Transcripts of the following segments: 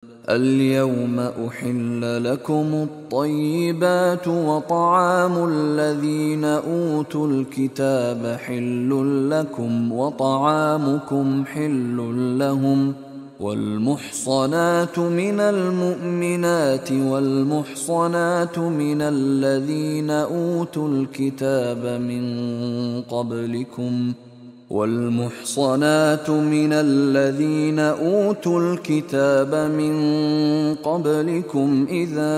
اليوم أحل لكم الطيبات وطعام الذين أوتوا الكتاب حل لكم وطعامكم حل لهم والمحصنات من المؤمنات والمحصنات من الذين أوتوا الكتاب من قبلكم إذا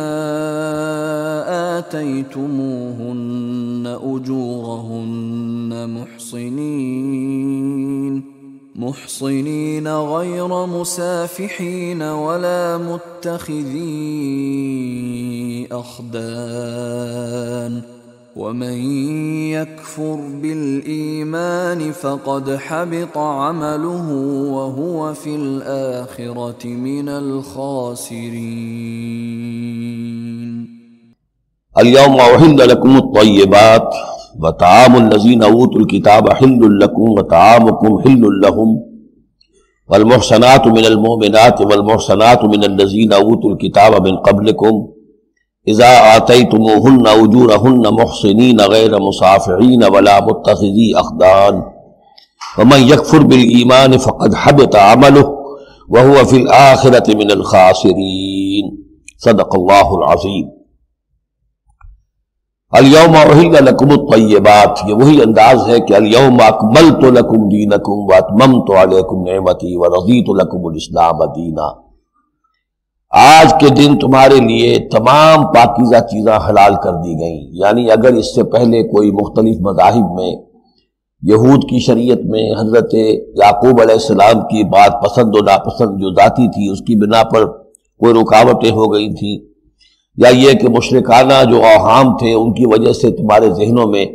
آتيتموهن أجورهن محصنين غير مسافحين ولا متخذي أخدان ومن يكفر بالإيمان فقد حبط عمله وهو في الآخرة من الخاسرين اليوم أحل لكم الطيبات وطعام الذين أوتوا الكتاب حل لكم وطعامكم حل لهم والمحصنات من المؤمنات والمحصنات من الذين أوتوا الكتاب من قبلكم اذا آتيتموهن اجورهن محصنين غير مسافحين ولا متخذي اخدان ومن يكفر بالإيمان فقد حبط عمله وهو في الآخرة من الخاسرين صدق اللہ العظیم۔ اليوم احل لكم الطیبات، یہ وہی انداز ہے کہ اليوم اکملت لكم دینکم واتممت علیکم نعمتی ورضیت لكم الاسلام دینا۔ آج کے دن تمہارے لیے تمام پاکیزہ چیزاں حلال کر دی گئیں، یعنی اگر اس سے پہلے کوئی مختلف مذاہب میں، یہود کی شریعت میں حضرت یعقوب علیہ السلام کی بات پسند و ناپسند جو ذاتی تھی اس کی بنا پر کوئی رکاوٹیں ہو گئی تھیں، یا یہ کہ مشرکانہ جو اوہام تھے ان کی وجہ سے تمہارے ذہنوں میں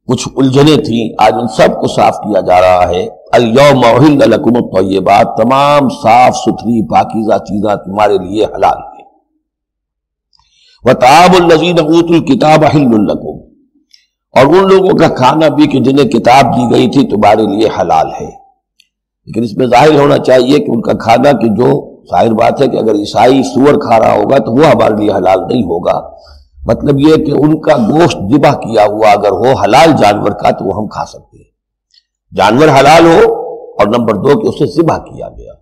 کچھ الجھنیں تھیں، آج ان سب کو صاف کیا جا رہا ہے۔ اليوم احل لكم الطیبات، تمام صاف ستھری پاکیزہ چیزاں تمہارے لیے حلال ہیں۔ وطعام الذین اوتوا الکتاب حل لكم، اور ان لوگوں کا کھانا بھی کہ جنہیں کتاب دی گئی تھی تمہارے لیے حلال ہے۔ لیکن اس میں ظاہر ہونا چاہیے کہ ان کا کھانا کہ جو ظاہر بات ہے کہ اگر عیسائی سور کھا رہا ہوگا تو وہ ہمارے لیے حلال نہیں ہوگا، مطلب یہ کہ ان کا گوشت ذبح کیا ہوا اگر ہو حلال جانور کا تو وہ ہم کھا سکتے ہیں، جانور حلال ہو، اور نمبر 2 کہ اسے ذبح کیا گیا۔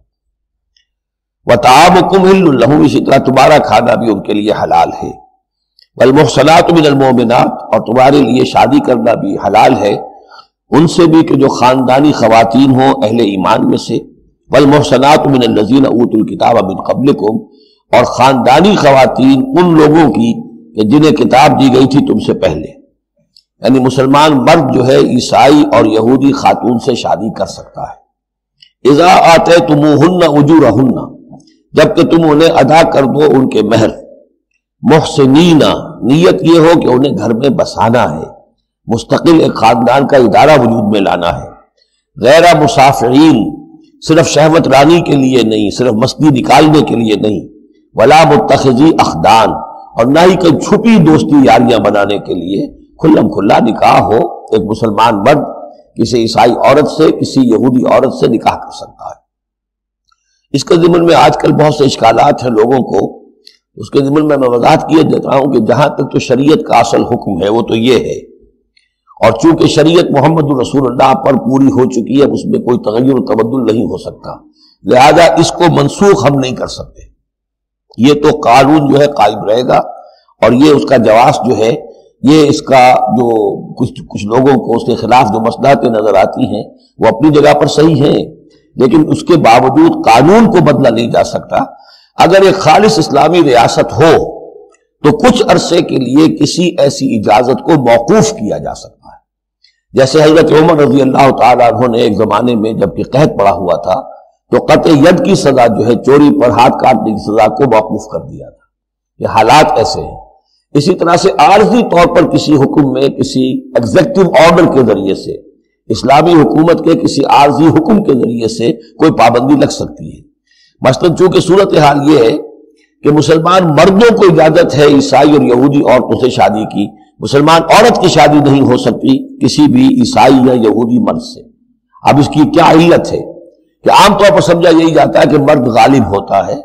وطعامکم حل لہم، اسی طرح تمہارا کھانا بھی ان کے لیے حلال ہے۔ والمحصنات من المؤمنات، اور تمہارے لیے شادی کرنا بھی حلال ہے ان سے بھی کہ جو خاندانی خواتین ہوں اہل ایمان میں سے۔ والمحصنات من الذین اوتوا الکتاب من قبلکم، اور خاندانی خواتین ان لوگوں کی کہ جنہیں کتاب دی گئی تھی تم سے پہلے، یعنی مسلمان مرد جو ہے عیسائی اور یہودی خاتون سے شادی کر سکتا ہے۔ اذا آتیتموہن اجورہن، جبکہ تم انہیں ادا کر دو ان کے مہر۔ محسنین، نیت یہ ہو کہ انہیں گھر میں بسانا ہے، مستقل ایک خاندان کا ادارہ وجود میں لانا ہے۔ غیر مسافرین، صرف شہوت رانی کے لیے نہیں، صرف مستی نکالنے کے لیے نہیں۔ ولا متخذی اخدان، اور نہ ہی کوئی چھپی دوستی یاریاں بنانے کے لیے کھلم کھلا نکاح ہو، ایک مسلمان مرد کسی عیسائی عورت سے، کسی یہودی عورت سے نکاح کر سکتا ہے۔ اس کے ضمن میں آج کل بہت سے اشکالات ہیں لوگوں کو، اس کے ضمن میں وضاحت کیے دیتا ہوں کہ جہاں تک تو شریعت کا اصل حکم ہے وہ تو یہ ہے، اور چونکہ شریعت محمد رسول اللہ پر پوری ہو چکی ہے، اس میں کوئی تغیر و تبدل نہیں ہو سکتا، لہذا اس کو منسوخ ہم نہیں کر سکتے۔ یہ تو قانون جو ہے قائم رہے گا، اور یہ اس کا جواز جو ہے، یہ اس کا جو کچھ لوگوں کو اس کے خلاف جو مصلحتیں نظر آتی ہیں وہ اپنی جگہ پر صحیح ہیں، لیکن اس کے باوجود قانون کو بدلا نہیں جا سکتا۔ اگر ایک خالص اسلامی ریاست ہو تو کچھ عرصے کے لیے کسی ایسی اجازت کو موقوف کیا جا سکتا ہے، جیسے حضرت عمر رضی اللہ تعالیٰ عنہ نے ایک زمانے میں جبکہ قحط پڑا ہوا تھا تو قطع ید کی سزا جو ہے، چوری پر ہاتھ کاٹنے کی سزا کو موقوف کر دیا تھا۔ یہ حالات ایسے ہیں۔ اسی طرح سے عارضی طور پر کسی حکم میں، کسی ایگزیکٹو آرڈر کے ذریعے سے، اسلامی حکومت کے کسی عارضی حکم کے ذریعے سے کوئی پابندی لگ سکتی ہے۔ مثلا چونکہ صورتحال یہ ہے کہ مسلمان مردوں کو اجازت ہے عیسائی اور یہودی عورتوں سے شادی کی، مسلمان عورت کی شادی نہیں ہو سکتی کسی بھی عیسائی یا یہودی مرد سے۔ اب اس کی کیا علت ہے کہ عام طور پر سمجھا یہی جاتا ہے کہ مرد غالب ہوتا ہے،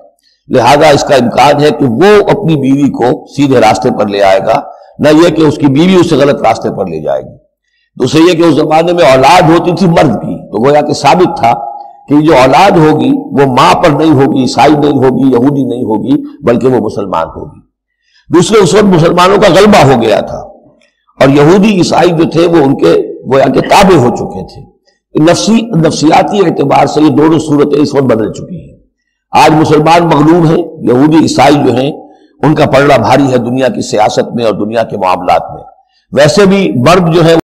لہذا اس کا امکان ہے کہ وہ اپنی بیوی کو سیدھے راستے پر لے آئے گا، نہ یہ کہ اس کی بیوی اسے غلط راستے پر لے جائے گی۔ دوسرے یہ کہ اس زمانے میں اولاد ہوتی تھی مرد کی، تو گویا کہ ثابت تھا کہ جو اولاد ہوگی وہ ماں پر نہیں ہوگی، عیسائی نہیں ہوگی، یہودی نہیں ہوگی، بلکہ وہ مسلمان ہوگی۔ دوسرے اس وقت مسلمانوں کا غلبہ ہو گیا تھا اور یہودی عیسائی جو تھے وہ ان کے گویا کہ تابع ہو چکے تھے۔ نفسیاتی اعتبار سے یہ دونوں صورتیں اس وقت بدل چکی ہیں۔ آج مسلمان مغلوب ہیں، یہودی عیسائی جو ہیں ان کا پلڑا بھاری ہے دنیا کی سیاست میں اور دنیا کے معاملات میں۔ ویسے بھی مرد جو ہے